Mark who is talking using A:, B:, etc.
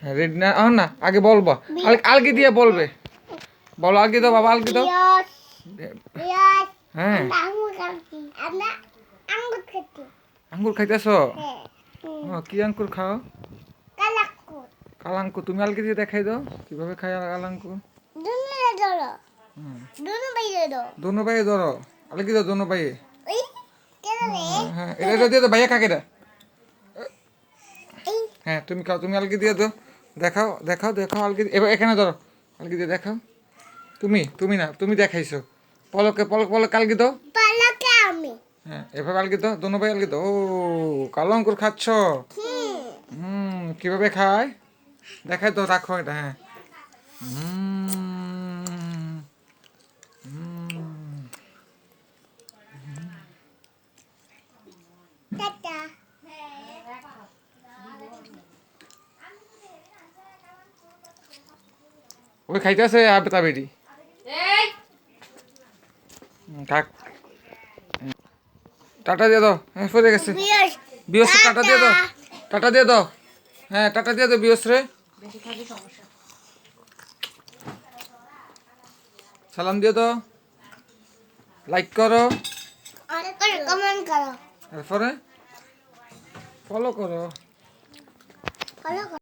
A: হ্যাঁ রেডি না না আগে বলবো আলগি দিয়ে বলবে বলো আলগি দাও বাবা আলগি দাও হ্যাঁ আঙ্গুর খাইতেছো কি আঙ্গুর খাও কালাঙ্কু তুমি আলগি দিয়ে দেখাই দাও কিভাবে খাই কালাঙ্কু দোনো ভাই ধরো আলগি দাও দোনো ভাই হ্যাঁ এটা দিয়ে দাও ভাইয়া কাকে দা হ্যাঁ তুমি খাও তুমি আলগি দিয়ে দাও দেখাও দেখাও দেখাও আলগি এবার এখানে ধরো আলগি দিয়ে দেখাও তুমি না তুমি দেখাইছো পলক আলগি দাও হ্যাঁ এভাবে আলগি দাও দোনো ভাই আলগি দাও ও কালো আঙ্গুর খাচ্ছ কিভাবে খায় দেখাই তো রাখো এটা হ্যাঁ ওই খাইতেছে আবেতা বেটি থাক টাটা দিয়ে দাও হ্যাঁ পড়ে গেছে বিয়স টাটা দিয়ে দাও টাটা দিয়ে দাও হ্যাঁ টাটা দিয়ে দাও বিয়স রে সালাম দিয়ে দাও লাইক করো এরপরে ফলো করো